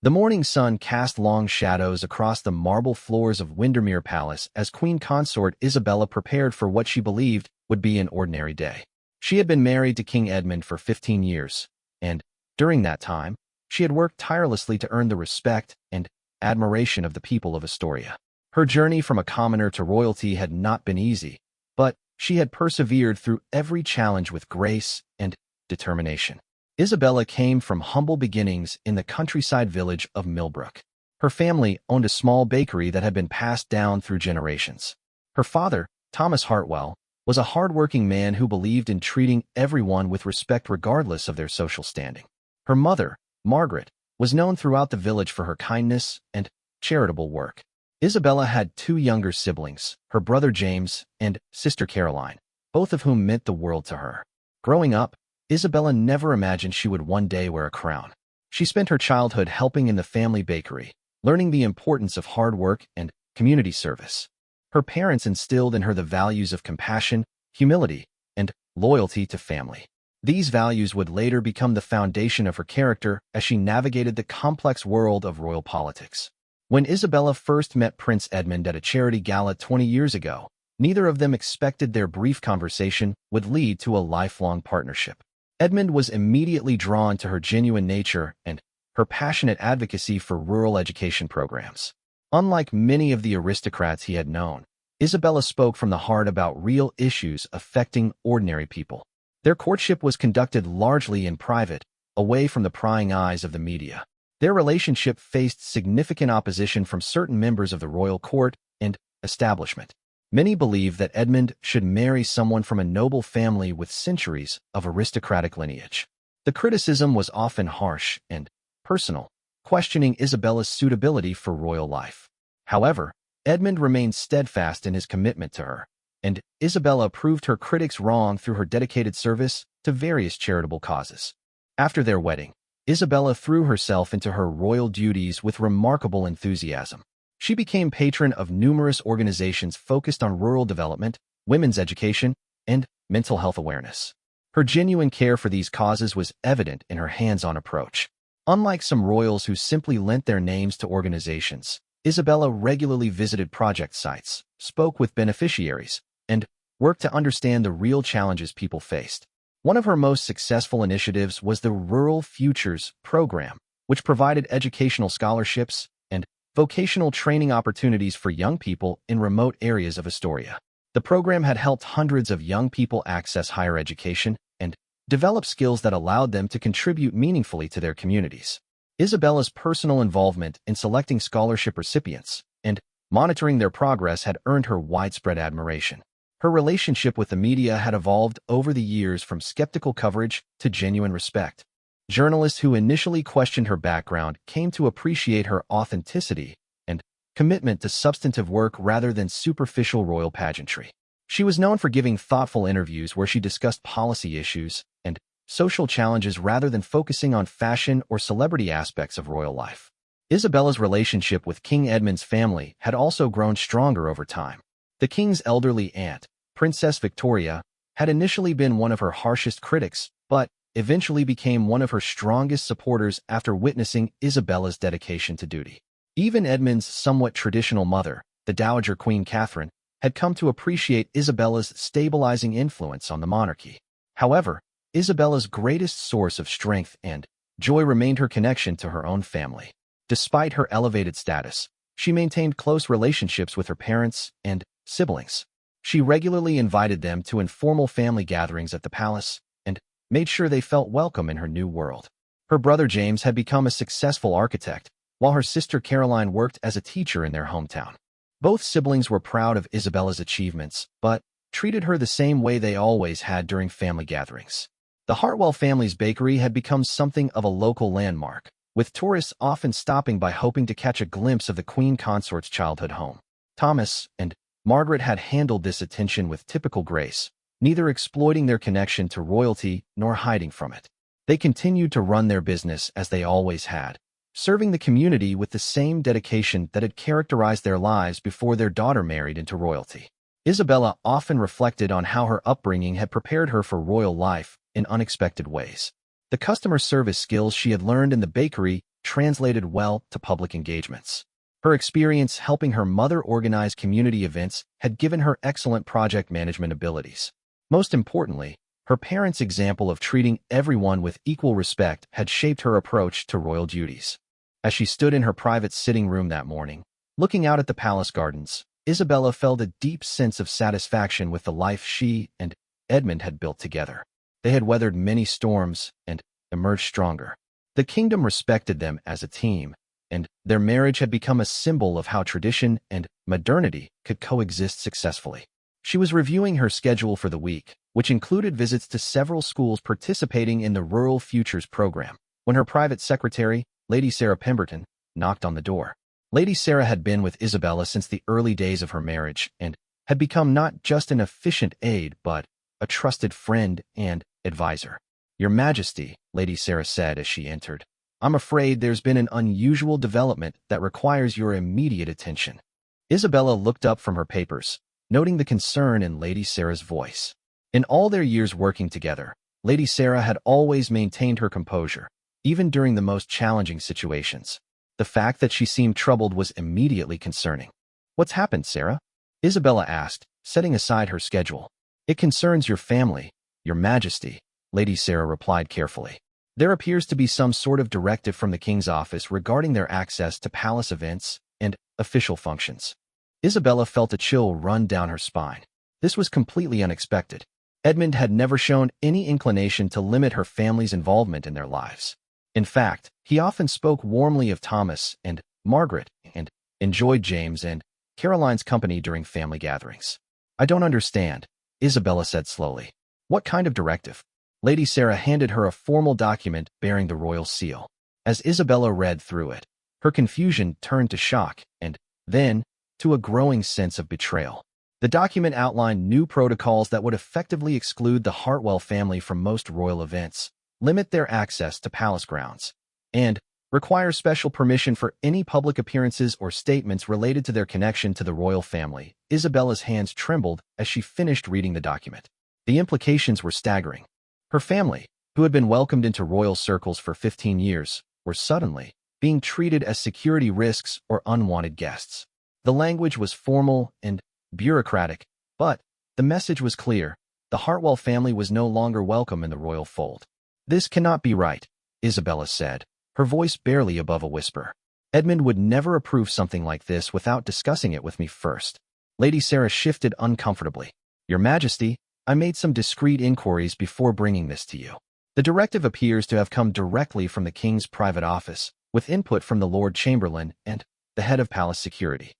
The morning sun cast long shadows across the marble floors of Windermere Palace as Queen Consort Isabella prepared for what she believed would be an ordinary day. She had been married to King Edmund for 15 years, and, during that time, she had worked tirelessly to earn the respect and admiration of the people of Astoria. Her journey from a commoner to royalty had not been easy, but she had persevered through every challenge with grace and determination. Isabella came from humble beginnings in the countryside village of Millbrook. Her family owned a small bakery that had been passed down through generations. Her father, Thomas Hartwell, was a hard-working man who believed in treating everyone with respect regardless of their social standing. Her mother, Margaret, was known throughout the village for her kindness and charitable work. Isabella had two younger siblings, her brother James and sister Caroline, both of whom meant the world to her. Growing up, Isabella never imagined she would one day wear a crown. She spent her childhood helping in the family bakery, learning the importance of hard work and community service. Her parents instilled in her the values of compassion, humility, and loyalty to family. These values would later become the foundation of her character as she navigated the complex world of royal politics. When Isabella first met Prince Edmund at a charity gala 20 years ago, neither of them expected their brief conversation would lead to a lifelong partnership. Edmund was immediately drawn to her genuine nature and her passionate advocacy for rural education programs. Unlike many of the aristocrats he had known, Isabella spoke from the heart about real issues affecting ordinary people. Their courtship was conducted largely in private, away from the prying eyes of the media. Their relationship faced significant opposition from certain members of the royal court and establishment. Many believe that Edmund should marry someone from a noble family with centuries of aristocratic lineage. The criticism was often harsh and personal, questioning Isabella's suitability for royal life. However, Edmund remained steadfast in his commitment to her, and Isabella proved her critics wrong through her dedicated service to various charitable causes. After their wedding, Isabella threw herself into her royal duties with remarkable enthusiasm. She became patron of numerous organizations focused on rural development, women's education, and mental health awareness. Her genuine care for these causes was evident in her hands-on approach. Unlike some royals who simply lent their names to organizations, Isabella regularly visited project sites, spoke with beneficiaries, and worked to understand the real challenges people faced. One of her most successful initiatives was the Rural Futures program, which provided educational scholarships and vocational training opportunities for young people in remote areas of Astoria. The program had helped hundreds of young people access higher education and develop skills that allowed them to contribute meaningfully to their communities. Isabella's personal involvement in selecting scholarship recipients and monitoring their progress had earned her widespread admiration. Her relationship with the media had evolved over the years from skeptical coverage to genuine respect. Journalists who initially questioned her background came to appreciate her authenticity and commitment to substantive work rather than superficial royal pageantry. She was known for giving thoughtful interviews where she discussed policy issues and social challenges rather than focusing on fashion or celebrity aspects of royal life. Isabella's relationship with King Edmund's family had also grown stronger over time. The king's elderly aunt, Princess Victoria, had initially been one of her harshest critics, but eventually became one of her strongest supporters after witnessing Isabella's dedication to duty. Even Edmund's somewhat traditional mother, the Dowager Queen Catherine, had come to appreciate Isabella's stabilizing influence on the monarchy. However, Isabella's greatest source of strength and joy remained her connection to her own family. Despite her elevated status, she maintained close relationships with her parents and siblings. She regularly invited them to informal family gatherings at the palace and made sure they felt welcome in her new world. Her brother James had become a successful architect, while her sister Caroline worked as a teacher in their hometown. Both siblings were proud of Isabella's achievements, but treated her the same way they always had during family gatherings. The Hartwell family's bakery had become something of a local landmark, with tourists often stopping by hoping to catch a glimpse of the Queen Consort's childhood home. Thomas and Margaret had handled this attention with typical grace, neither exploiting their connection to royalty nor hiding from it. They continued to run their business as they always had, serving the community with the same dedication that had characterized their lives before their daughter married into royalty. Isabella often reflected on how her upbringing had prepared her for royal life in unexpected ways. The customer service skills she had learned in the bakery translated well to public engagements. Her experience helping her mother organize community events had given her excellent project management abilities. Most importantly, her parents' example of treating everyone with equal respect had shaped her approach to royal duties. As she stood in her private sitting room that morning, looking out at the palace gardens, Isabella felt a deep sense of satisfaction with the life she and Edmund had built together. They had weathered many storms and emerged stronger. The kingdom respected them as a team, and their marriage had become a symbol of how tradition and modernity could coexist successfully. She was reviewing her schedule for the week, which included visits to several schools participating in the Rural Futures program, when her private secretary, Lady Sarah Pemberton, knocked on the door. Lady Sarah had been with Isabella since the early days of her marriage and had become not just an efficient aide but a trusted friend and advisor. "Your Majesty," Lady Sarah said as she entered, "I'm afraid there's been an unusual development that requires your immediate attention." Isabella looked up from her papers, noting the concern in Lady Sarah's voice. In all their years working together, Lady Sarah had always maintained her composure, even during the most challenging situations. The fact that she seemed troubled was immediately concerning. "What's happened, Sarah?" Isabella asked, setting aside her schedule. "It concerns your family, Your Majesty," Lady Sarah replied carefully. "There appears to be some sort of directive from the king's office regarding their access to palace events and official functions." Isabella felt a chill run down her spine. This was completely unexpected. Edmund had never shown any inclination to limit her family's involvement in their lives. In fact, he often spoke warmly of Thomas and Margaret and enjoyed James and Caroline's company during family gatherings. "I don't understand," Isabella said slowly. "What kind of directive?" Lady Sarah handed her a formal document bearing the royal seal. As Isabella read through it, her confusion turned to shock and, then, to a growing sense of betrayal. The document outlined new protocols that would effectively exclude the Hartwell family from most royal events, limit their access to palace grounds, and require special permission for any public appearances or statements related to their connection to the royal family. Isabella's hands trembled as she finished reading the document. The implications were staggering. Her family, who had been welcomed into royal circles for 15 years, were suddenly being treated as security risks or unwanted guests. The language was formal and bureaucratic, but the message was clear. The Hartwell family was no longer welcome in the royal fold. "This cannot be right," Isabella said, her voice barely above a whisper. "Edmund would never approve something like this without discussing it with me first." Lady Sarah shifted uncomfortably. "Your Majesty, I made some discreet inquiries before bringing this to you. The directive appears to have come directly from the king's private office, with input from the Lord Chamberlain and the head of palace security."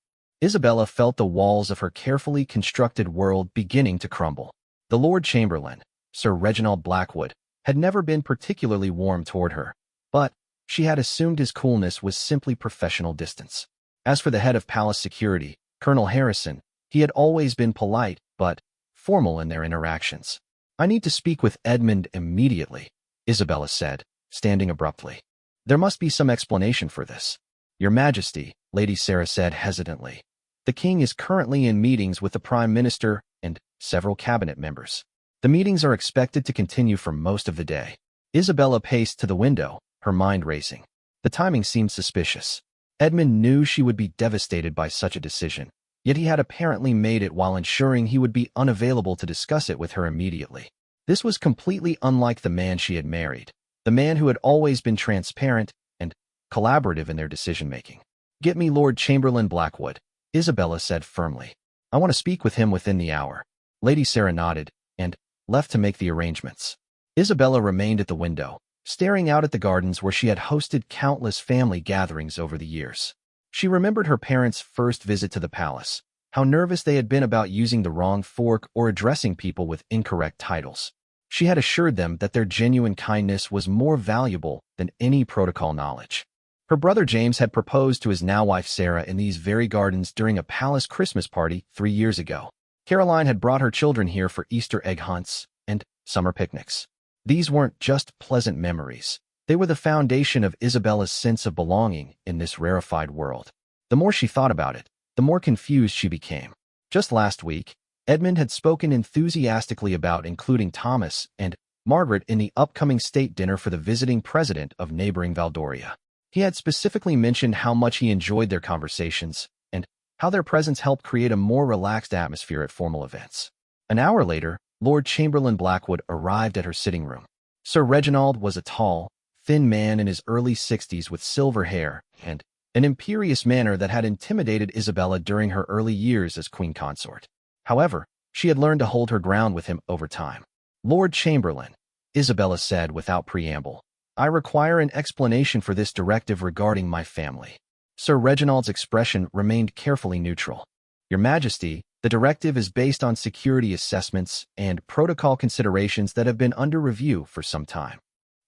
Isabella felt the walls of her carefully constructed world beginning to crumble. The Lord Chamberlain, Sir Reginald Blackwood, had never been particularly warm toward her, but she had assumed his coolness was simply professional distance. As for the head of palace security, Colonel Harrison, he had always been polite, but formal in their interactions. "I need to speak with Edmund immediately," Isabella said, standing abruptly. "There must be some explanation for this." "Your Majesty," Lady Sarah said hesitantly, "the king is currently in meetings with the Prime Minister and several cabinet members. The meetings are expected to continue for most of the day." Isabella paced to the window, her mind racing. The timing seemed suspicious. Edmund knew she would be devastated by such a decision, yet he had apparently made it while ensuring he would be unavailable to discuss it with her immediately. This was completely unlike the man she had married, the man who had always been transparent and collaborative in their decision-making. "Get me Lord Chamberlain Blackwood," Isabella said firmly. "I want to speak with him within the hour." Lady Sarah nodded and left to make the arrangements. Isabella remained at the window, staring out at the gardens where she had hosted countless family gatherings over the years. She remembered her parents' first visit to the palace, how nervous they had been about using the wrong fork or addressing people with incorrect titles. She had assured them that their genuine kindness was more valuable than any protocol knowledge. Her brother James had proposed to his now-wife Sarah in these very gardens during a palace Christmas party 3 years ago. Caroline had brought her children here for Easter egg hunts and summer picnics. These weren't just pleasant memories. They were the foundation of Isabella's sense of belonging in this rarefied world. The more she thought about it, the more confused she became. Just last week, Edmund had spoken enthusiastically about including Thomas and Margaret in the upcoming state dinner for the visiting president of neighboring Valdoria. He had specifically mentioned how much he enjoyed their conversations and how their presence helped create a more relaxed atmosphere at formal events. An hour later, Lord Chamberlain Blackwood arrived at her sitting room. Sir Reginald was a tall, thin man in his early 60s with silver hair and an imperious manner that had intimidated Isabella during her early years as queen consort. However, she had learned to hold her ground with him over time. Lord Chamberlain, Isabella said without preamble, I require an explanation for this directive regarding my family. Sir Reginald's expression remained carefully neutral. Your Majesty, the directive is based on security assessments and protocol considerations that have been under review for some time.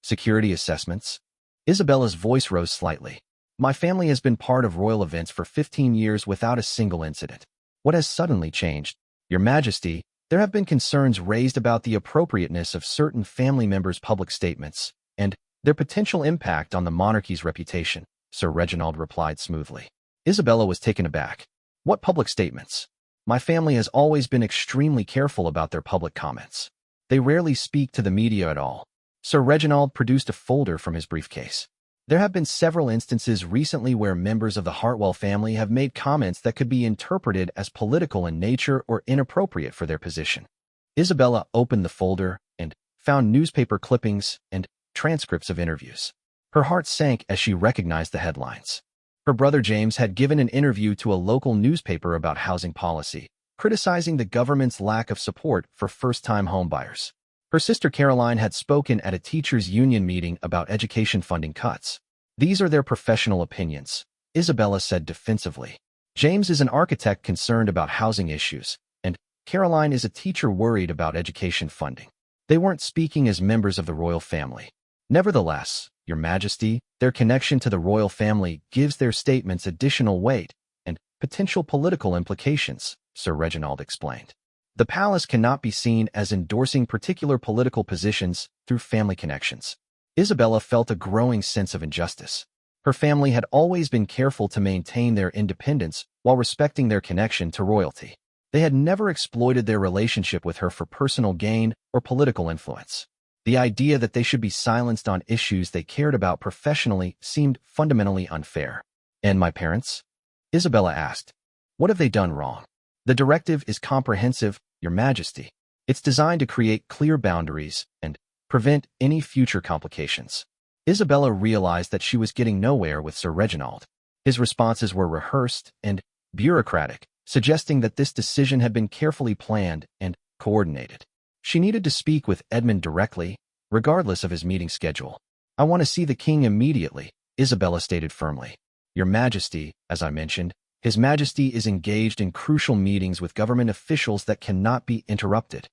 Security assessments? Isabella's voice rose slightly. My family has been part of royal events for 15 years without a single incident. What has suddenly changed? Your Majesty, there have been concerns raised about the appropriateness of certain family members' public statements and their potential impact on the monarchy's reputation, Sir Reginald replied smoothly. Isabella was taken aback. What public statements? My family has always been extremely careful about their public comments. They rarely speak to the media at all. Sir Reginald produced a folder from his briefcase. There have been several instances recently where members of the Hartwell family have made comments that could be interpreted as political in nature or inappropriate for their position. Isabella opened the folder and found newspaper clippings and transcripts of interviews. Her heart sank as she recognized the headlines. Her brother James had given an interview to a local newspaper about housing policy, criticizing the government's lack of support for first-time homebuyers. Her sister Caroline had spoken at a teachers' union meeting about education funding cuts. These are their professional opinions, Isabella said defensively. James is an architect concerned about housing issues, and Caroline is a teacher worried about education funding. They weren't speaking as members of the royal family. Nevertheless, Your Majesty, their connection to the royal family gives their statements additional weight and potential political implications, Sir Reginald explained. The palace cannot be seen as endorsing particular political positions through family connections. Isabella felt a growing sense of injustice. Her family had always been careful to maintain their independence while respecting their connection to royalty. They had never exploited their relationship with her for personal gain or political influence. The idea that they should be silenced on issues they cared about professionally seemed fundamentally unfair. And my parents? Isabella asked. What have they done wrong? The directive is comprehensive, Your Majesty. It's designed to create clear boundaries and prevent any future complications. Isabella realized that she was getting nowhere with Sir Reginald. His responses were rehearsed and bureaucratic, suggesting that this decision had been carefully planned and coordinated. She needed to speak with Edmund directly, regardless of his meeting schedule. I want to see the king immediately, Isabella stated firmly. Your Majesty, as I mentioned, His Majesty is engaged in crucial meetings with government officials that cannot be interrupted.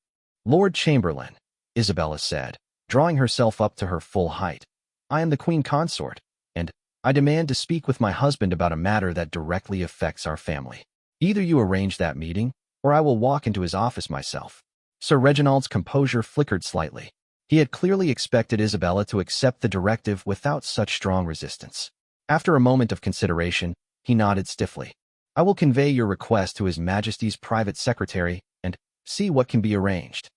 Lord Chamberlain, Isabella said, drawing herself up to her full height. I am the queen consort, and I demand to speak with my husband about a matter that directly affects our family. Either you arrange that meeting, or I will walk into his office myself. Sir Reginald's composure flickered slightly. He had clearly expected Isabella to accept the directive without such strong resistance. After a moment of consideration, he nodded stiffly. I will convey your request to His Majesty's private secretary and see what can be arranged.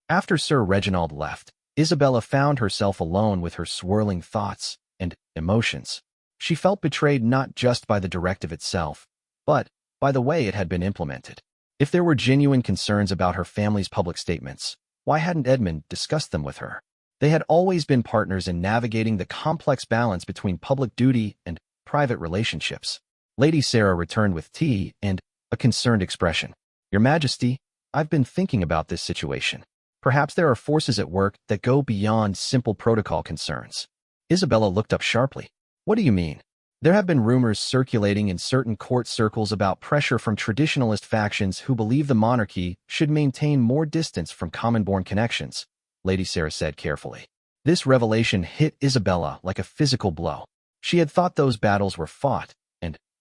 After Sir Reginald left, Isabella found herself alone with her swirling thoughts and emotions. She felt betrayed not just by the directive itself, but by the way it had been implemented. If there were genuine concerns about her family's public statements, why hadn't Edmund discussed them with her? They had always been partners in navigating the complex balance between public duty and private relationships. Lady Sarah returned with tea and a concerned expression. Your Majesty, I've been thinking about this situation. Perhaps there are forces at work that go beyond simple protocol concerns. Isabella looked up sharply. What do you mean? There have been rumors circulating in certain court circles about pressure from traditionalist factions who believe the monarchy should maintain more distance from common-born connections, Lady Sarah said carefully. This revelation hit Isabella like a physical blow. She had thought those battles were fought,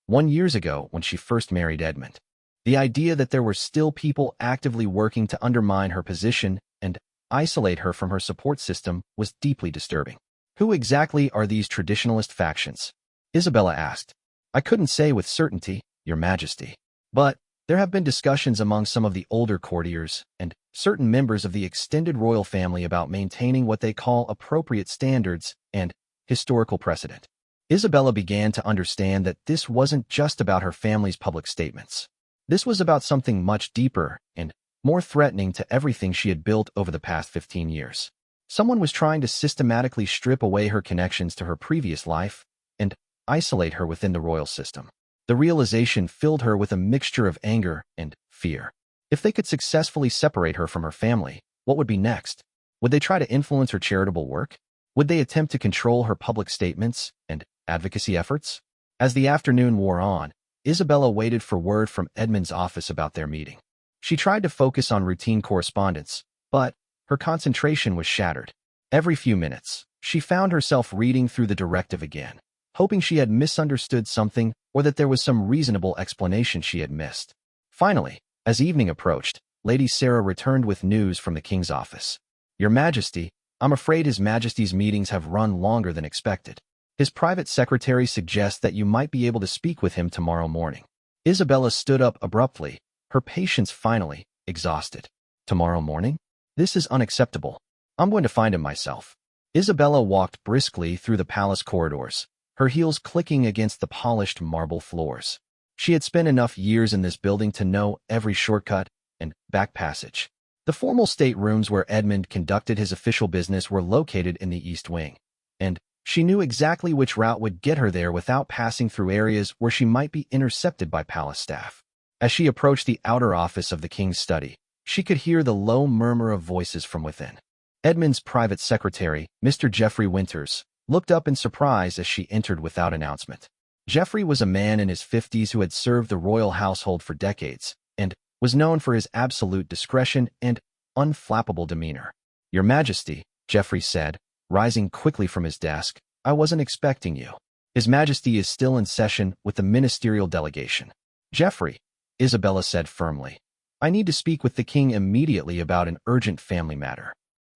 1 year ago when she first married Edmund. The idea that there were still people actively working to undermine her position and isolate her from her support system was deeply disturbing. Who exactly are these traditionalist factions? Isabella asked. I couldn't say with certainty, Your Majesty. But There have been discussions among some of the older courtiers and certain members of the extended royal family about maintaining what they call appropriate standards and historical precedent. Isabella began to understand that this wasn't just about her family's public statements. This was about something much deeper and more threatening to everything she had built over the past 15 years. Someone was trying to systematically strip away her connections to her previous life and isolate her within the royal system. The realization filled her with a mixture of anger and fear. If they could successfully separate her from her family, what would be next? Would they try to influence her charitable work? Would they attempt to control her public statements and advocacy efforts? As the afternoon wore on, Isabella waited for word from Edmund's office about their meeting. She tried to focus on routine correspondence, but her concentration was shattered. Every few minutes, she found herself reading through the directive again, hoping she had misunderstood something or that there was some reasonable explanation she had missed. Finally, as evening approached, Lady Sarah returned with news from the king's office. "Your Majesty, I'm afraid His Majesty's meetings have run longer than expected. His private secretary suggests that you might be able to speak with him tomorrow morning." Isabella stood up abruptly, her patience finally exhausted. "Tomorrow morning? This is unacceptable. I'm going to find him myself." Isabella walked briskly through the palace corridors, her heels clicking against the polished marble floors. She had spent enough years in this building to know every shortcut and back passage. The formal state rooms where Edmund conducted his official business were located in the East Wing, and she knew exactly which route would get her there without passing through areas where she might be intercepted by palace staff. As she approached the outer office of the king's study, she could hear the low murmur of voices from within. Edmund's private secretary, Mr. Geoffrey Winters, looked up in surprise as she entered without announcement. Geoffrey was a man in his 50s who had served the royal household for decades and was known for his absolute discretion and unflappable demeanor. "Your Majesty," Geoffrey said, rising quickly from his desk, "I wasn't expecting you. His Majesty is still in session with the ministerial delegation." "Geoffrey," Isabella said firmly, "I need to speak with the king immediately about an urgent family matter."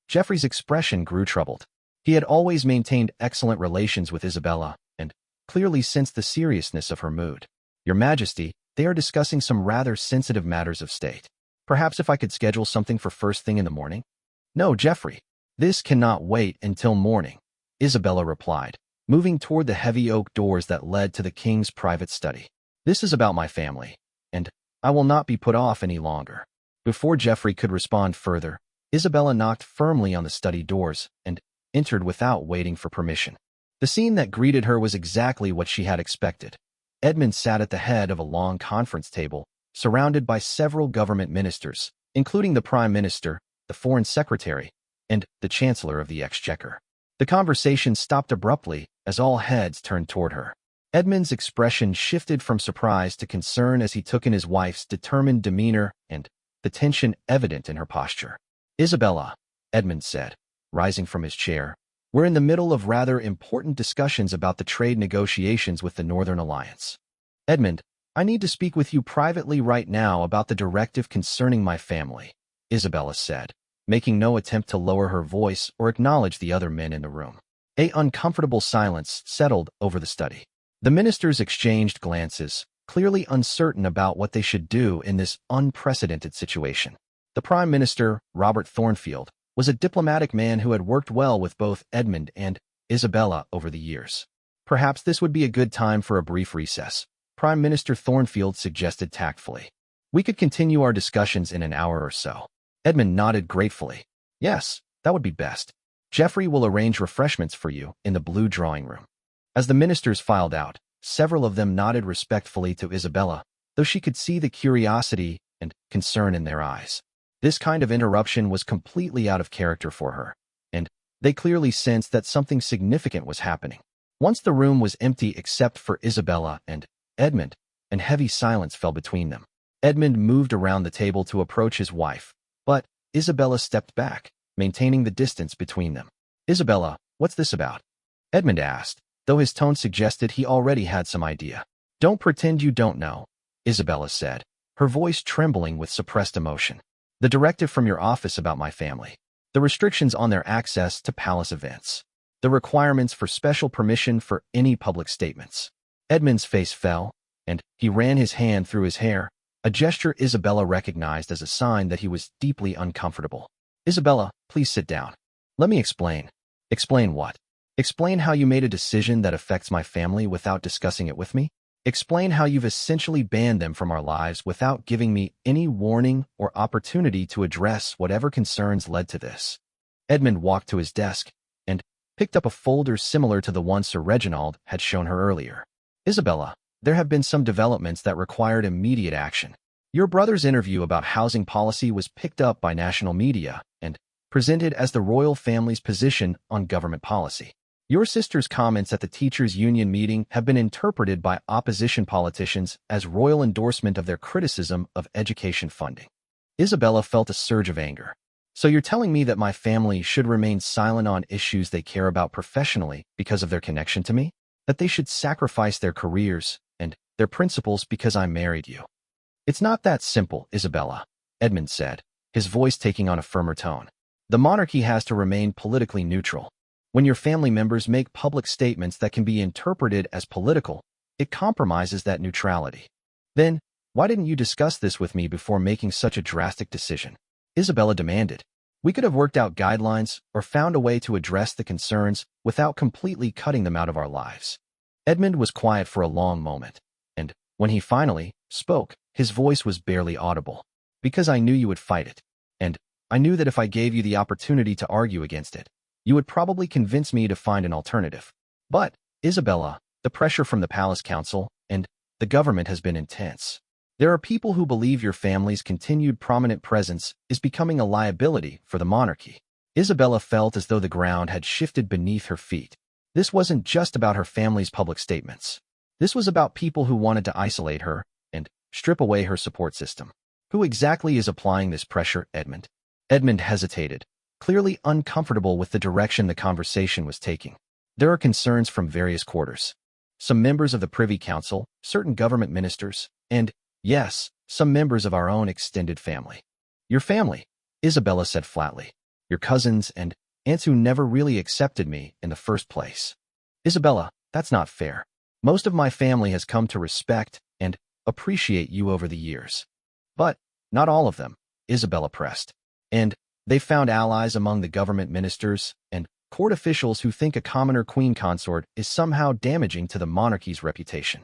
Geoffrey's expression grew troubled. He had always maintained excellent relations with Isabella and clearly sensed the seriousness of her mood. "Your Majesty, they are discussing some rather sensitive matters of state. Perhaps if I could schedule something for first thing in the morning?" "No, Geoffrey. This cannot wait until morning," Isabella replied, moving toward the heavy oak doors that led to the king's private study. "This is about my family, and I will not be put off any longer." Before Geoffrey could respond further, Isabella knocked firmly on the study doors and entered without waiting for permission. The scene that greeted her was exactly what she had expected. Edmund sat at the head of a long conference table, surrounded by several government ministers, including the Prime Minister, the Foreign Secretary, and the Chancellor of the Exchequer. The conversation stopped abruptly as all heads turned toward her. Edmund's expression shifted from surprise to concern as he took in his wife's determined demeanor and the tension evident in her posture. "Isabella," Edmund said, rising from his chair, "we're in the middle of rather important discussions about the trade negotiations with the Northern Alliance." "Edmund, I need to speak with you privately right now about the directive concerning my family," Isabella said, making no attempt to lower her voice or acknowledge the other men in the room. An uncomfortable silence settled over the study. The ministers exchanged glances, clearly uncertain about what they should do in this unprecedented situation. The Prime Minister, Robert Thornfield, was a diplomatic man who had worked well with both Edmund and Isabella over the years. "Perhaps this would be a good time for a brief recess," Prime Minister Thornfield suggested tactfully. "We could continue our discussions in an hour or so." Edmund nodded gratefully. "Yes, that would be best. Geoffrey will arrange refreshments for you in the blue drawing room." As the ministers filed out, several of them nodded respectfully to Isabella, though she could see the curiosity and concern in their eyes. This kind of interruption was completely out of character for her, and they clearly sensed that something significant was happening. Once the room was empty except for Isabella and Edmund, and heavy silence fell between them. Edmund moved around the table to approach his wife, but Isabella stepped back, maintaining the distance between them. "Isabella, what's this about?" Edmund asked, though his tone suggested he already had some idea. "Don't pretend you don't know," Isabella said, her voice trembling with suppressed emotion. "The directive from your office about my family. The restrictions on their access to palace events. The requirements for special permission for any public statements." Edmund's face fell, and he ran his hand through his hair, a gesture Isabella recognized as a sign that he was deeply uncomfortable. Isabella, please sit down. Let me explain. Explain what? Explain how you made a decision that affects my family without discussing it with me? Explain how you've essentially banned them from our lives without giving me any warning or opportunity to address whatever concerns led to this. Edmund walked to his desk and picked up a folder similar to the one Sir Reginald had shown her earlier. Isabella, there have been some developments that required immediate action. Your brother's interview about housing policy was picked up by national media and presented as the royal family's position on government policy. Your sister's comments at the teachers' union meeting have been interpreted by opposition politicians as royal endorsement of their criticism of education funding. Isabella felt a surge of anger. So you're telling me that my family should remain silent on issues they care about professionally because of their connection to me? That they should sacrifice their careers and their principles because I married you? It's not that simple, Isabella, Edmund said, his voice taking on a firmer tone. The monarchy has to remain politically neutral. When your family members make public statements that can be interpreted as political, it compromises that neutrality. Then, why didn't you discuss this with me before making such a drastic decision? Isabella demanded. We could have worked out guidelines or found a way to address the concerns without completely cutting them out of our lives. Edmund was quiet for a long moment, and when he finally spoke, his voice was barely audible. Because I knew you would fight it, and I knew that if I gave you the opportunity to argue against it, you would probably convince me to find an alternative. But, Isabella, the pressure from the Palace Council and the government has been intense. There are people who believe your family's continued prominent presence is becoming a liability for the monarchy. Isabella felt as though the ground had shifted beneath her feet. This wasn't just about her family's public statements. This was about people who wanted to isolate her and strip away her support system. Who exactly is applying this pressure, Edmund? Edmund hesitated, clearly uncomfortable with the direction the conversation was taking. There are concerns from various quarters. Some members of the Privy Council, certain government ministers, and, yes, some members of our own extended family. Your family, Isabella said flatly. Your cousins and aunts who never really accepted me in the first place. Isabella, that's not fair. Most of my family has come to respect and appreciate you over the years. But not all of them, Isabella pressed. And they found allies among the government ministers and court officials who think a commoner queen consort is somehow damaging to the monarchy's reputation.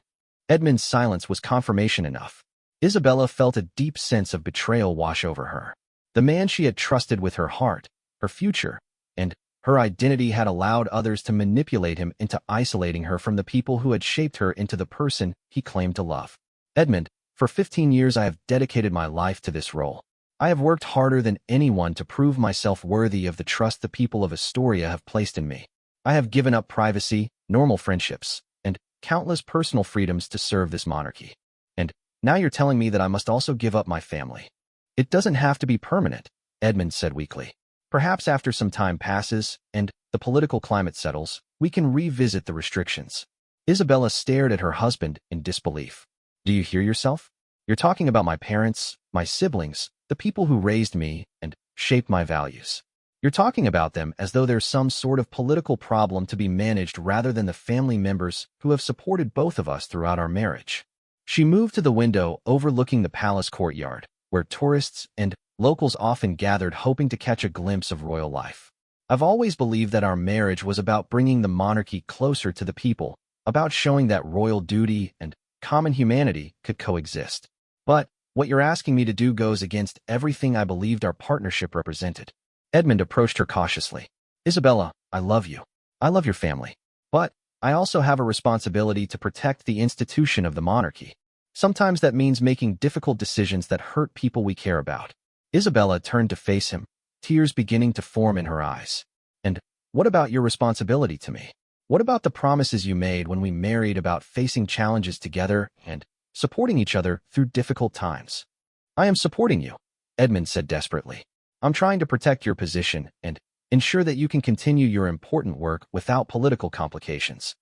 Edmund's silence was confirmation enough. Isabella felt a deep sense of betrayal wash over her. The man she had trusted with her heart, her future, and her identity had allowed others to manipulate him into isolating her from the people who had shaped her into the person he claimed to love. Edmund, for 15 years I have dedicated my life to this role. I have worked harder than anyone to prove myself worthy of the trust the people of Astoria have placed in me. I have given up privacy, normal friendships, and countless personal freedoms to serve this monarchy. And now you're telling me that I must also give up my family. It doesn't have to be permanent, Edmund said weakly. Perhaps after some time passes and the political climate settles, we can revisit the restrictions. Isabella stared at her husband in disbelief. Do you hear yourself? You're talking about my parents, my siblings, the people who raised me and shaped my values. You're talking about them as though there's some sort of political problem to be managed rather than the family members who have supported both of us throughout our marriage. She moved to the window overlooking the palace courtyard, where tourists and locals often gathered hoping to catch a glimpse of royal life. I've always believed that our marriage was about bringing the monarchy closer to the people, about showing that royal duty and common humanity could coexist. But what you're asking me to do goes against everything I believed our partnership represented. Edmund approached her cautiously. Isabella, I love you. I love your family. But I also have a responsibility to protect the institution of the monarchy. Sometimes that means making difficult decisions that hurt people we care about. Isabella turned to face him, tears beginning to form in her eyes. And what about your responsibility to me? What about the promises you made when we married about facing challenges together and supporting each other through difficult times? I am supporting you, Edmund said desperately. I'm trying to protect your position and ensure that you can continue your important work without political complications.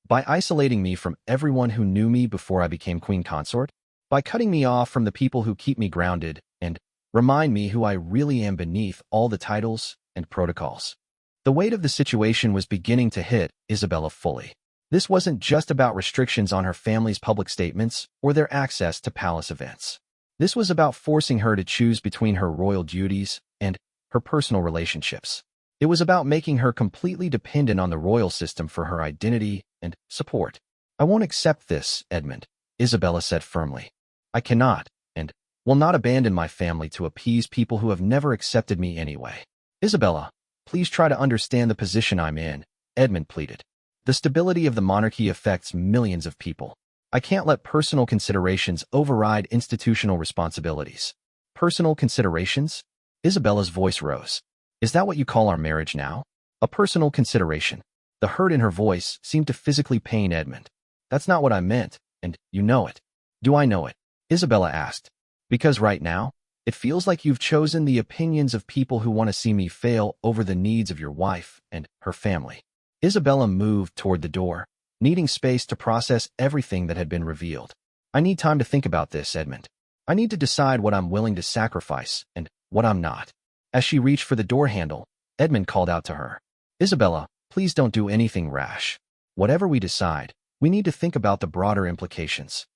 By isolating me from everyone who knew me before I became queen consort, by cutting me off from the people who keep me grounded and remind me who I really am beneath all the titles and protocols. The weight of the situation was beginning to hit Isabella fully. This wasn't just about restrictions on her family's public statements or their access to palace events. This was about forcing her to choose between her royal duties and her personal relationships. It was about making her completely dependent on the royal system for her identity and support. "I won't accept this, Edmund," Isabella said firmly. "I cannot, and will not abandon my family to appease people who have never accepted me anyway." "Isabella, please try to understand the position I'm in," Edmund pleaded. "The stability of the monarchy affects millions of people. I can't let personal considerations override institutional responsibilities." "Personal considerations?" Isabella's voice rose. "Is that what you call our marriage now? A personal consideration?" The hurt in her voice seemed to physically pain Edmund. "That's not what I meant, and you know it." "Do I know it?" Isabella asked. "Because right now, it feels like you've chosen the opinions of people who want to see me fail over the needs of your wife and her family." Isabella moved toward the door, needing space to process everything that had been revealed. "I need time to think about this, Edmund. I need to decide what I'm willing to sacrifice and what I'm not." As she reached for the door handle, Edmund called out to her, "Isabella, please don't do anything rash. Whatever we decide, we need to think about the broader implications."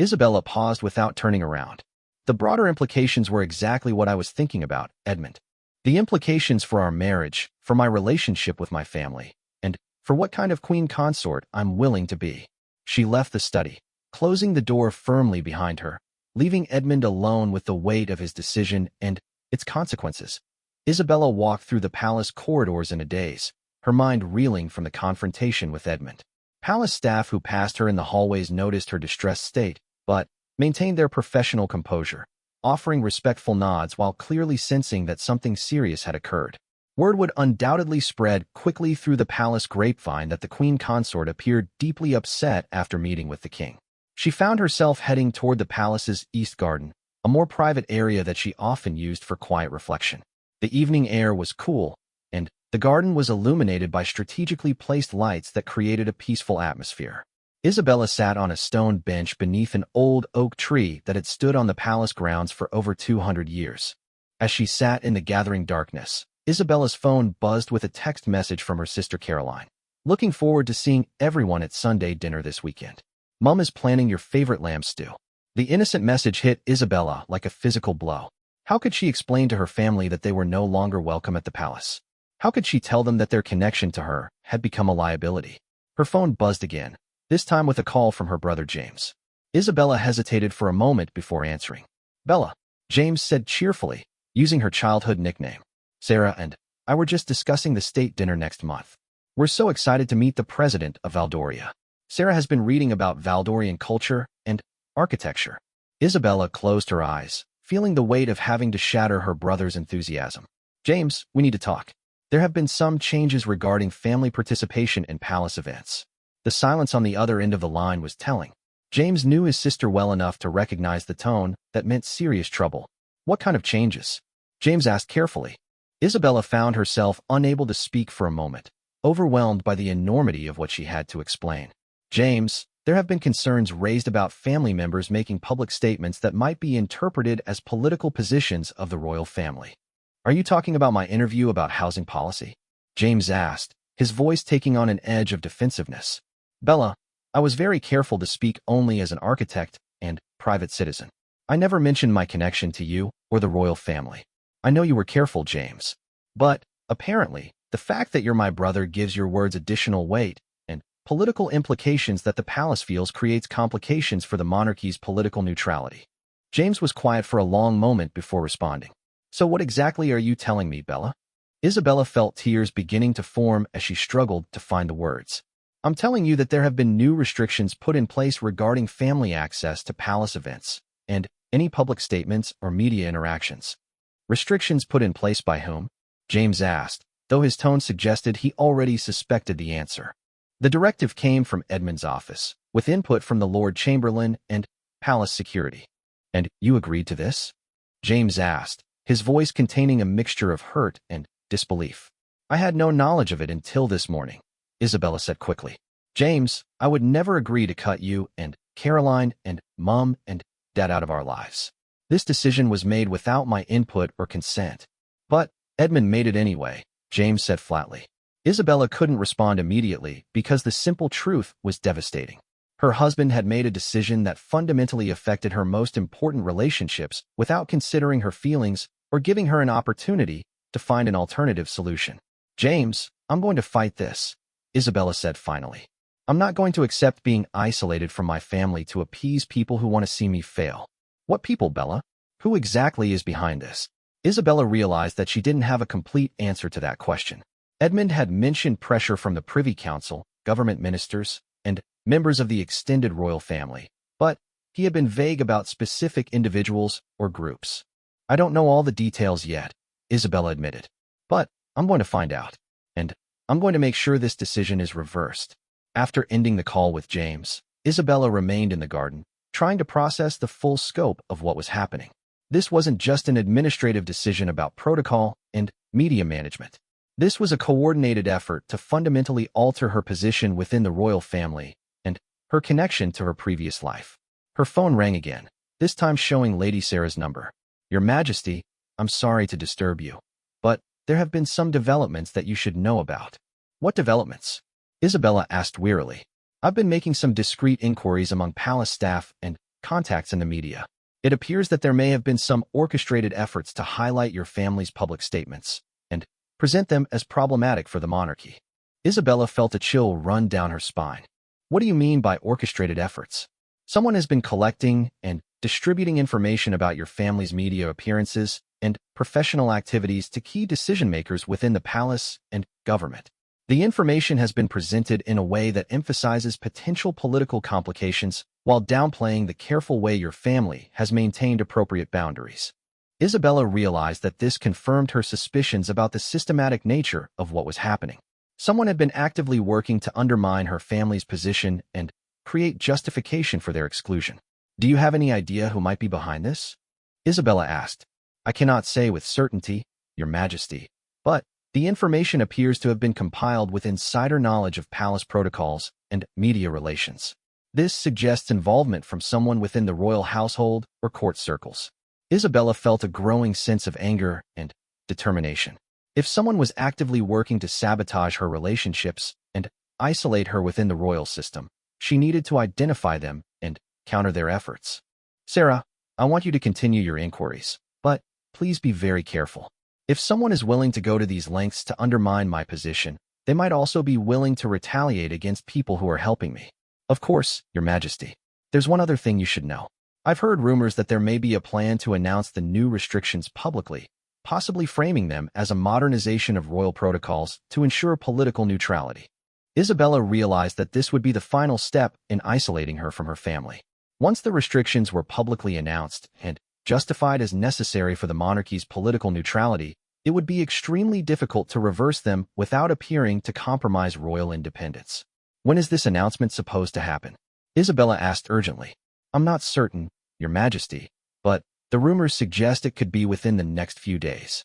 Isabella paused without turning around. "The broader implications were exactly what I was thinking about, Edmund. The implications for our marriage, for my relationship with my family, and for what kind of queen consort I'm willing to be." She left the study, closing the door firmly behind her, leaving Edmund alone with the weight of his decision and its consequences. Isabella walked through the palace corridors in a daze, her mind reeling from the confrontation with Edmund. Palace staff who passed her in the hallways noticed her distressed state, but maintained their professional composure, offering respectful nods while clearly sensing that something serious had occurred. Word would undoubtedly spread quickly through the palace grapevine that the queen consort appeared deeply upset after meeting with the king. She found herself heading toward the palace's east garden, a more private area that she often used for quiet reflection. The evening air was cool, and the garden was illuminated by strategically placed lights that created a peaceful atmosphere. Isabella sat on a stone bench beneath an old oak tree that had stood on the palace grounds for over 200 years. As she sat in the gathering darkness, Isabella's phone buzzed with a text message from her sister Caroline. "Looking forward to seeing everyone at Sunday dinner this weekend. Mum is planning your favorite lamb stew." The innocent message hit Isabella like a physical blow. How could she explain to her family that they were no longer welcome at the palace? How could she tell them that their connection to her had become a liability? Her phone buzzed again, this time with a call from her brother James. Isabella hesitated for a moment before answering. "Bella," James said cheerfully, using her childhood nickname. "Sarah and I were just discussing the state dinner next month. We're so excited to meet the president of Valdoria." Sarah has been reading about Valdorian culture and architecture. Isabella closed her eyes, feeling the weight of having to shatter her brother's enthusiasm. "James, we need to talk. There have been some changes regarding family participation in palace events." The silence on the other end of the line was telling. James knew his sister well enough to recognize the tone that meant serious trouble. "What kind of changes?" James asked carefully. Isabella found herself unable to speak for a moment, overwhelmed by the enormity of what she had to explain. "James, there have been concerns raised about family members making public statements that might be interpreted as political positions of the royal family." "Are you talking about my interview about housing policy?" James asked, his voice taking on an edge of defensiveness. "Bella, I was very careful to speak only as an architect and private citizen. I never mentioned my connection to you or the royal family." "I know you were careful, James. But, apparently, the fact that you're my brother gives your words additional weight, and political implications that the palace feels creates complications for the monarchy's political neutrality." James was quiet for a long moment before responding. "So what exactly are you telling me, Bella?" Isabella felt tears beginning to form as she struggled to find the words. "I'm telling you that there have been new restrictions put in place regarding family access to palace events and any public statements or media interactions." "Restrictions put in place by whom?" James asked, though his tone suggested he already suspected the answer. "The directive came from Edmund's office, with input from the Lord Chamberlain and palace security." "And you agreed to this?" James asked, his voice containing a mixture of hurt and disbelief. "I had no knowledge of it until this morning," Isabella said quickly. "James, I would never agree to cut you and Caroline and Mum and Dad out of our lives. This decision was made without my input or consent." "But Edmund made it anyway," James said flatly. Isabella couldn't respond immediately because the simple truth was devastating. Her husband had made a decision that fundamentally affected her most important relationships without considering her feelings or giving her an opportunity to find an alternative solution. "James, I'm going to fight this," Isabella said finally. "I'm not going to accept being isolated from my family to appease people who want to see me fail." "What people, Bella? Who exactly is behind this?" Isabella realized that she didn't have a complete answer to that question. Edmund had mentioned pressure from the Privy Council, government ministers, and members of the extended royal family, but he had been vague about specific individuals or groups. "I don't know all the details yet," Isabella admitted, "but I'm going to find out, and I'm going to make sure this decision is reversed." After ending the call with James, Isabella remained in the garden, trying to process the full scope of what was happening. This wasn't just an administrative decision about protocol and media management. This was a coordinated effort to fundamentally alter her position within the royal family and her connection to her previous life. Her phone rang again, this time showing Lady Sarah's number. "Your Majesty, I'm sorry to disturb you, but there have been some developments that you should know about." "What developments?" Isabella asked wearily. "I've been making some discreet inquiries among palace staff and contacts in the media. It appears that there may have been some orchestrated efforts to highlight your family's public statements and present them as problematic for the monarchy." Isabella felt a chill run down her spine. "What do you mean by orchestrated efforts?" "Someone has been collecting and distributing information about your family's media appearances and professional activities to key decision-makers within the palace and government. The information has been presented in a way that emphasizes potential political complications while downplaying the careful way your family has maintained appropriate boundaries." Isabella realized that this confirmed her suspicions about the systematic nature of what was happening. Someone had been actively working to undermine her family's position and create justification for their exclusion. "Do you have any idea who might be behind this?" Isabella asked. "I cannot say with certainty, Your Majesty, but the information appears to have been compiled with insider knowledge of palace protocols and media relations. This suggests involvement from someone within the royal household or court circles." Isabella felt a growing sense of anger and determination. If someone was actively working to sabotage her relationships and isolate her within the royal system, she needed to identify them and counter their efforts. "Sarah, I want you to continue your inquiries, but please be very careful. If someone is willing to go to these lengths to undermine my position, they might also be willing to retaliate against people who are helping me." "Of course, Your Majesty. There's one other thing you should know. I've heard rumors that there may be a plan to announce the new restrictions publicly, possibly framing them as a modernization of royal protocols to ensure political neutrality." Isabella realized that this would be the final step in isolating her from her family. Once the restrictions were publicly announced and justified as necessary for the monarchy's political neutrality, it would be extremely difficult to reverse them without appearing to compromise royal independence. "When is this announcement supposed to happen?" Isabella asked urgently. "I'm not certain, Your Majesty, but the rumors suggest it could be within the next few days."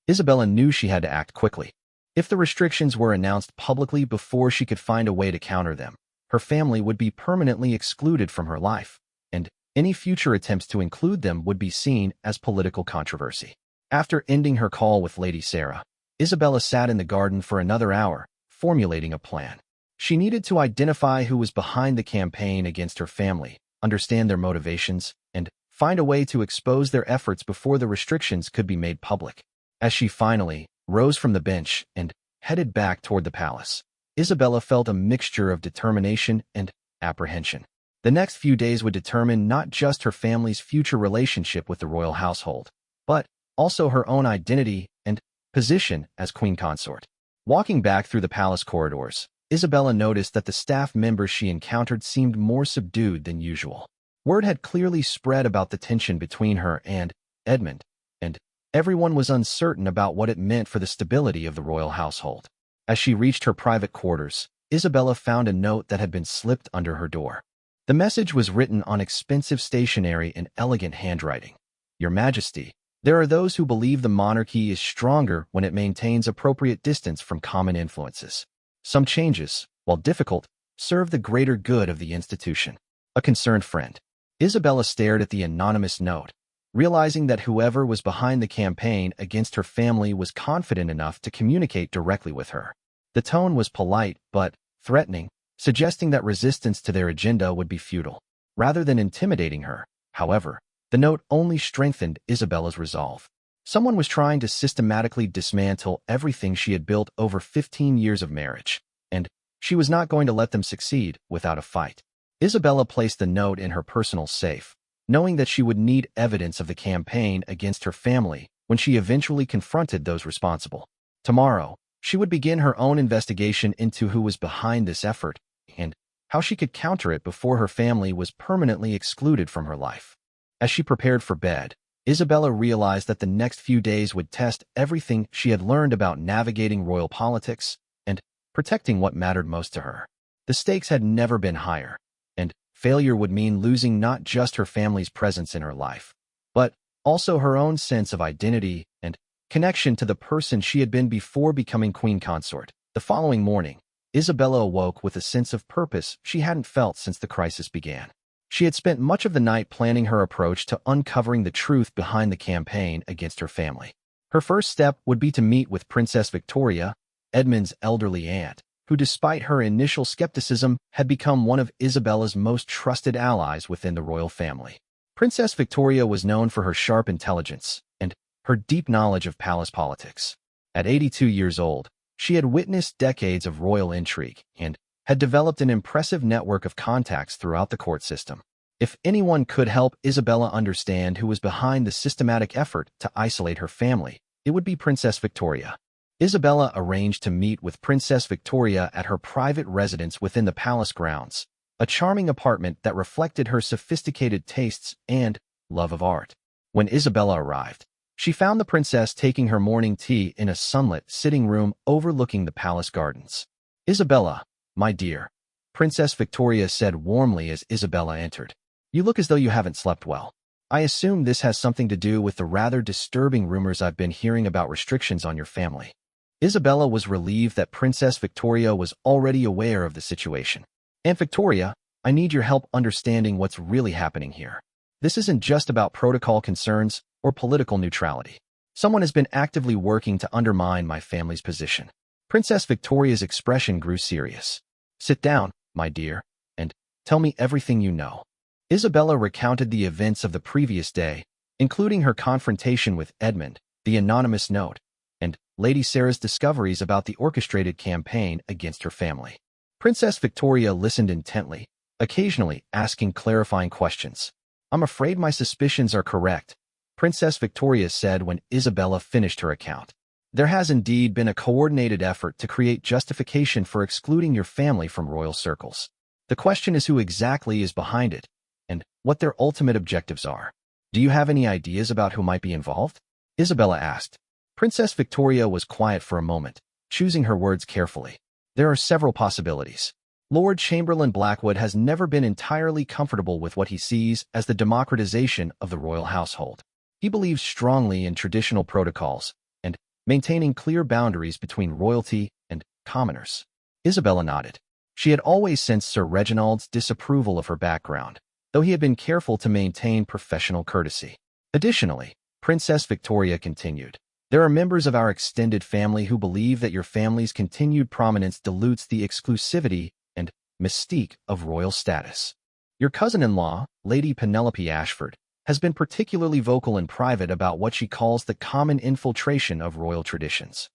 Isabella knew she had to act quickly. If the restrictions were announced publicly before she could find a way to counter them, her family would be permanently excluded from her life, and any future attempts to include them would be seen as political controversy. After ending her call with Lady Sarah, Isabella sat in the garden for another hour, formulating a plan. She needed to identify who was behind the campaign against her family, understand their motivations, and find a way to expose their efforts before the restrictions could be made public. As she finally rose from the bench and headed back toward the palace, Isabella felt a mixture of determination and apprehension. The next few days would determine not just her family's future relationship with the royal household, but also her own identity and position as queen consort. Walking back through the palace corridors, Isabella noticed that the staff members she encountered seemed more subdued than usual. Word had clearly spread about the tension between her and Edmund, and everyone was uncertain about what it meant for the stability of the royal household. As she reached her private quarters, Isabella found a note that had been slipped under her door. The message was written on expensive stationery in elegant handwriting. "Your Majesty, there are those who believe the monarchy is stronger when it maintains appropriate distance from common influences. Some changes, while difficult, serve the greater good of the institution. A concerned friend." Isabella stared at the anonymous note, realizing that whoever was behind the campaign against her family was confident enough to communicate directly with her. The tone was polite but threatening, suggesting that resistance to their agenda would be futile. Rather than intimidating her, however, the note only strengthened Isabella's resolve. Someone was trying to systematically dismantle everything she had built over 15 years of marriage, and she was not going to let them succeed without a fight. Isabella placed the note in her personal safe, knowing that she would need evidence of the campaign against her family when she eventually confronted those responsible. Tomorrow, she would begin her own investigation into who was behind this effort and how she could counter it before her family was permanently excluded from her life. As she prepared for bed, Isabella realized that the next few days would test everything she had learned about navigating royal politics and protecting what mattered most to her. The stakes had never been higher, and failure would mean losing not just her family's presence in her life, but also her own sense of identity and connection to the person she had been before becoming queen consort. The following morning, Isabella awoke with a sense of purpose she hadn't felt since the crisis began. She had spent much of the night planning her approach to uncovering the truth behind the campaign against her family. Her first step would be to meet with Princess Victoria, Edmund's elderly aunt, who despite her initial skepticism had become one of Isabella's most trusted allies within the royal family. Princess Victoria was known for her sharp intelligence and her deep knowledge of palace politics. At 82 years old, she had witnessed decades of royal intrigue and had developed an impressive network of contacts throughout the court system. If anyone could help Isabella understand who was behind the systematic effort to isolate her family, it would be Princess Victoria. Isabella arranged to meet with Princess Victoria at her private residence within the palace grounds, a charming apartment that reflected her sophisticated tastes and love of art. When Isabella arrived, she found the princess taking her morning tea in a sunlit sitting room overlooking the palace gardens. "Isabella, my dear," Princess Victoria said warmly as Isabella entered. "You look as though you haven't slept well. I assume this has something to do with the rather disturbing rumors I've been hearing about restrictions on your family." Isabella was relieved that Princess Victoria was already aware of the situation. "Aunt Victoria, I need your help understanding what's really happening here. This isn't just about protocol concerns or political neutrality. Someone has been actively working to undermine my family's position." Princess Victoria's expression grew serious. "Sit down, my dear, and tell me everything you know." Isabella recounted the events of the previous day, including her confrontation with Edmund, the anonymous note, and Lady Sarah's discoveries about the orchestrated campaign against her family. Princess Victoria listened intently, occasionally asking clarifying questions. "I'm afraid my suspicions are correct," Princess Victoria said when Isabella finished her account. "There has indeed been a coordinated effort to create justification for excluding your family from royal circles. The question is who exactly is behind it, and what their ultimate objectives are. Do you have any ideas about who might be involved?" Isabella asked. Princess Victoria was quiet for a moment, choosing her words carefully. "There are several possibilities. Lord Chamberlain Blackwood has never been entirely comfortable with what he sees as the democratization of the royal household. He believes strongly in traditional protocols and maintaining clear boundaries between royalty and commoners." Isabella nodded. She had always sensed Sir Reginald's disapproval of her background, though he had been careful to maintain professional courtesy. Additionally, Princess Victoria continued, "There are members of our extended family who believe that your family's continued prominence dilutes the exclusivity and mystique of royal status. Your cousin-in-law, Lady Penelope Ashford, has been particularly vocal in private about what she calls the common infiltration of royal traditions."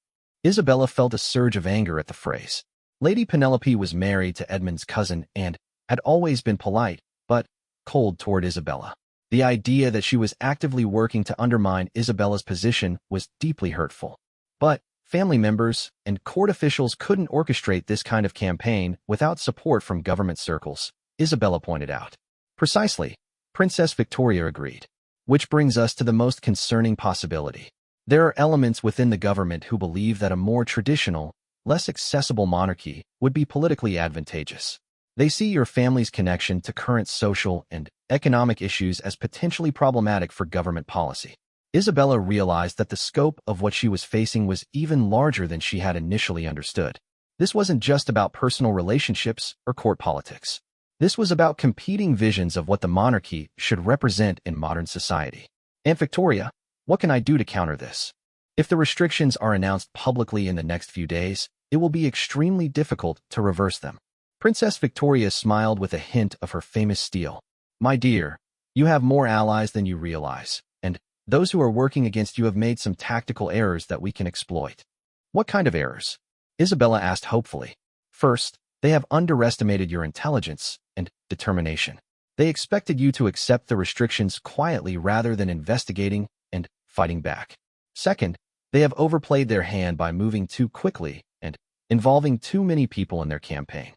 Isabella felt a surge of anger at the phrase. Lady Penelope was married to Edmund's cousin and had always been polite, but cold toward Isabella. The idea that she was actively working to undermine Isabella's position was deeply hurtful. But family members and court officials couldn't orchestrate this kind of campaign without support from government circles, Isabella pointed out. "Precisely," Princess Victoria agreed. "Which brings us to the most concerning possibility. There are elements within the government who believe that a more traditional, less accessible monarchy would be politically advantageous. They see your family's connection to current social and economic issues as potentially problematic for government policy." Isabella realized that the scope of what she was facing was even larger than she had initially understood. This wasn't just about personal relationships or court politics. This was about competing visions of what the monarchy should represent in modern society. "Aunt Victoria, what can I do to counter this? If the restrictions are announced publicly in the next few days, it will be extremely difficult to reverse them." Princess Victoria smiled with a hint of her famous steel. My dear, you have more allies than you realize, and those who are working against you have made some tactical errors that we can exploit. What kind of errors? Isabella asked hopefully. First, they have underestimated your intelligence and determination. They expected you to accept the restrictions quietly rather than investigating and fighting back. Second, they have overplayed their hand by moving too quickly and involving too many people in their campaign.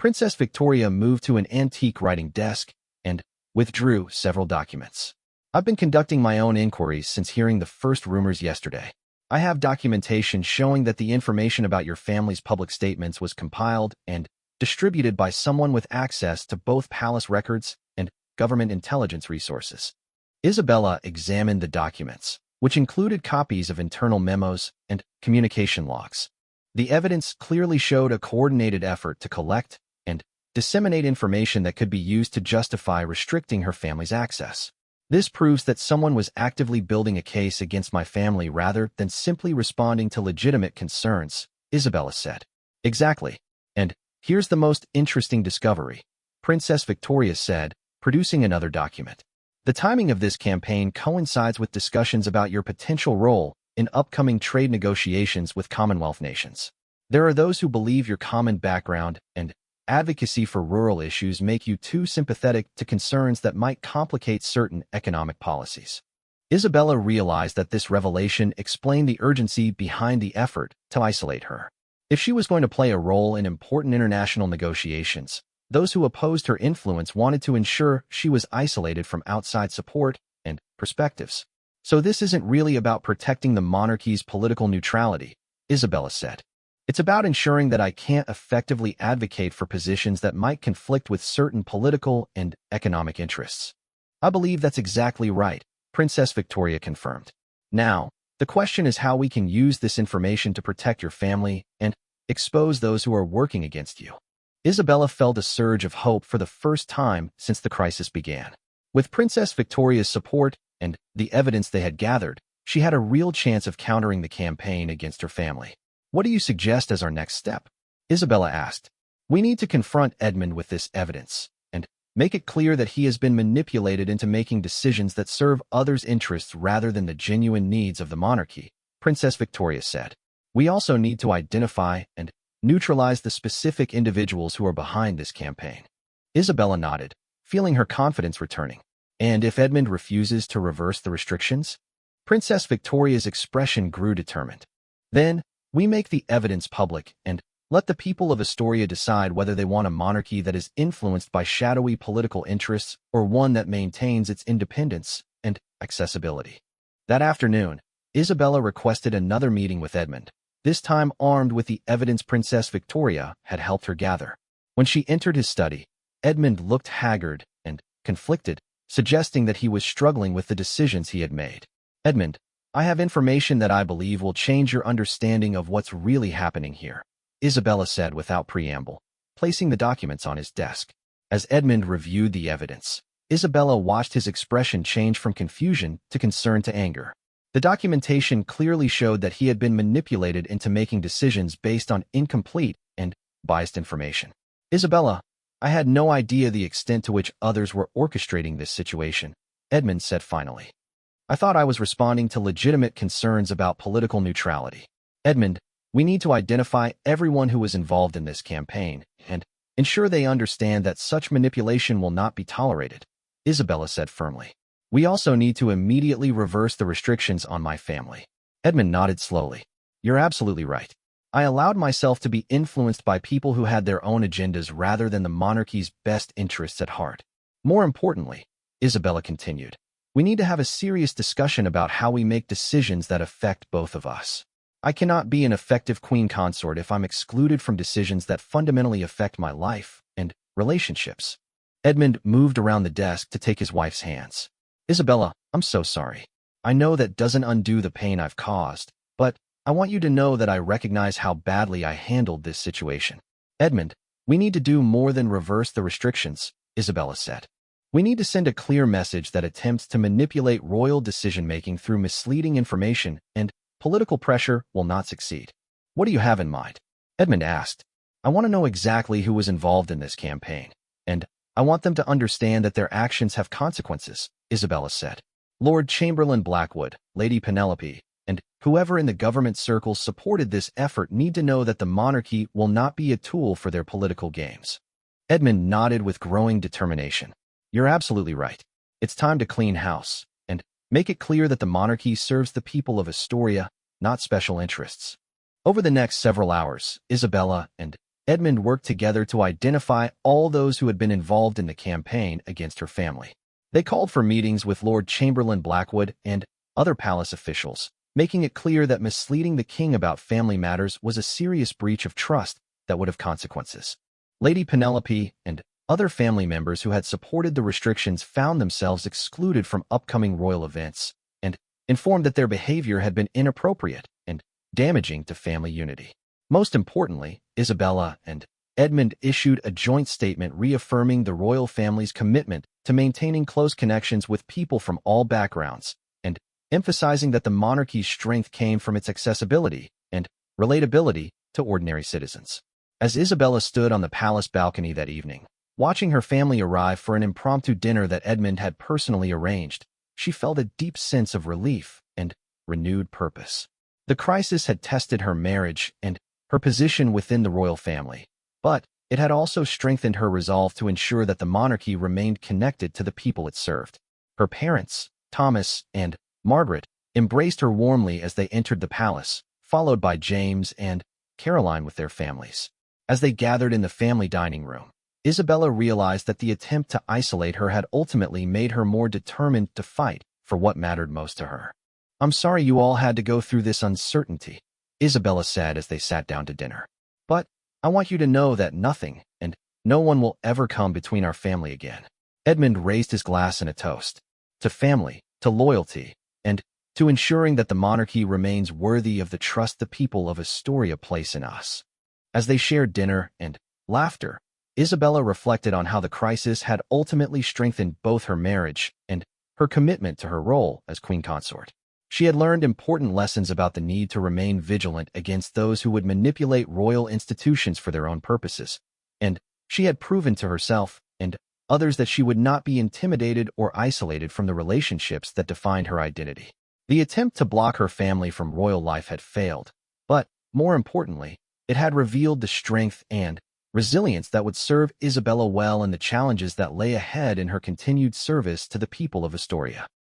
Princess Victoria moved to an antique writing desk and withdrew several documents. I've been conducting my own inquiries since hearing the first rumors yesterday. I have documentation showing that the information about your family's public statements was compiled and distributed by someone with access to both palace records and government intelligence resources. Isabella examined the documents, which included copies of internal memos and communication logs. The evidence clearly showed a coordinated effort to collect and disseminate information that could be used to justify restricting her family's access. This proves that someone was actively building a case against my family rather than simply responding to legitimate concerns, Isabella said. Exactly. And here's the most interesting discovery, Princess Victoria said, producing another document. The timing of this campaign coincides with discussions about your potential role in upcoming trade negotiations with Commonwealth nations. There are those who believe your common background and advocacy for rural issues make you too sympathetic to concerns that might complicate certain economic policies. Isabella realized that this revelation explained the urgency behind the effort to isolate her. If she was going to play a role in important international negotiations, those who opposed her influence wanted to ensure she was isolated from outside support and perspectives. So this isn't really about protecting the monarchy's political neutrality, Isabella said. It's about ensuring that I can't effectively advocate for positions that might conflict with certain political and economic interests. I believe that's exactly right, Princess Victoria confirmed. Now, the question is how we can use this information to protect your family and expose those who are working against you. Isabella felt a surge of hope for the first time since the crisis began. With Princess Victoria's support and the evidence they had gathered, she had a real chance of countering the campaign against her family. What do you suggest as our next step? Isabella asked. We need to confront Edmund with this evidence and make it clear that he has been manipulated into making decisions that serve others' interests rather than the genuine needs of the monarchy, Princess Victoria said. We also need to identify and neutralize the specific individuals who are behind this campaign. Isabella nodded, feeling her confidence returning. And if Edmund refuses to reverse the restrictions? Princess Victoria's expression grew determined. Then, we make the evidence public and let the people of Astoria decide whether they want a monarchy that is influenced by shadowy political interests or one that maintains its independence and accessibility. That afternoon, Isabella requested another meeting with Edmund, this time armed with the evidence Princess Victoria had helped her gather. When she entered his study, Edmund looked haggard and conflicted, suggesting that he was struggling with the decisions he had made. Edmund, I have information that I believe will change your understanding of what's really happening here, Isabella said without preamble, placing the documents on his desk. As Edmund reviewed the evidence, Isabella watched his expression change from confusion to concern to anger. The documentation clearly showed that he had been manipulated into making decisions based on incomplete and biased information. Isabella, I had no idea the extent to which others were orchestrating this situation, Edmund said finally. I thought I was responding to legitimate concerns about political neutrality. Edmund, we need to identify everyone who was involved in this campaign and ensure they understand that such manipulation will not be tolerated, Isabella said firmly. We also need to immediately reverse the restrictions on my family. Edmund nodded slowly. You're absolutely right. I allowed myself to be influenced by people who had their own agendas rather than the monarchy's best interests at heart. More importantly, Isabella continued, we need to have a serious discussion about how we make decisions that affect both of us. I cannot be an effective queen consort if I'm excluded from decisions that fundamentally affect my life and relationships. Edmund moved around the desk to take his wife's hands. Isabella, I'm so sorry. I know that doesn't undo the pain I've caused, but I want you to know that I recognize how badly I handled this situation. Edmund, we need to do more than reverse the restrictions, Isabella said. We need to send a clear message that attempts to manipulate royal decision-making through misleading information and political pressure will not succeed. What do you have in mind? Edmund asked. I want to know exactly who was involved in this campaign, and I want them to understand that their actions have consequences, Isabella said. Lord Chamberlain Blackwood, Lady Penelope, and whoever in the government circles supported this effort need to know that the monarchy will not be a tool for their political games. Edmund nodded with growing determination. You're absolutely right. It's time to clean house, and make it clear that the monarchy serves the people of Astoria, not special interests. Over the next several hours, Isabella and Edmund worked together to identify all those who had been involved in the campaign against her family. They called for meetings with Lord Chamberlain Blackwood and other palace officials, making it clear that misleading the king about family matters was a serious breach of trust that would have consequences. Lady Penelope and other family members who had supported the restrictions found themselves excluded from upcoming royal events and informed that their behavior had been inappropriate and damaging to family unity. Most importantly, Isabella and Edmund issued a joint statement reaffirming the royal family's commitment to maintaining close connections with people from all backgrounds and emphasizing that the monarchy's strength came from its accessibility and relatability to ordinary citizens. As Isabella stood on the palace balcony that evening, watching her family arrive for an impromptu dinner that Edmund had personally arranged, she felt a deep sense of relief and renewed purpose. The crisis had tested her marriage and her position within the royal family, but it had also strengthened her resolve to ensure that the monarchy remained connected to the people it served. Her parents, Thomas and Margaret, embraced her warmly as they entered the palace, followed by James and Caroline with their families. As they gathered in the family dining room, Isabella realized that the attempt to isolate her had ultimately made her more determined to fight for what mattered most to her. I'm sorry you all had to go through this uncertainty, Isabella said as they sat down to dinner. But I want you to know that nothing and no one will ever come between our family again. Edmund raised his glass in a toast. To family, to loyalty, and to ensuring that the monarchy remains worthy of the trust the people of Astoria place in us. As they shared dinner and laughter, Isabella reflected on how the crisis had ultimately strengthened both her marriage and her commitment to her role as queen consort. She had learned important lessons about the need to remain vigilant against those who would manipulate royal institutions for their own purposes, and she had proven to herself and others that she would not be intimidated or isolated from the relationships that defined her identity. The attempt to block her family from royal life had failed, but, more importantly, it had revealed the strength and resilience that would serve Isabella well in the challenges that lay ahead in her continued service to the people of Astoria.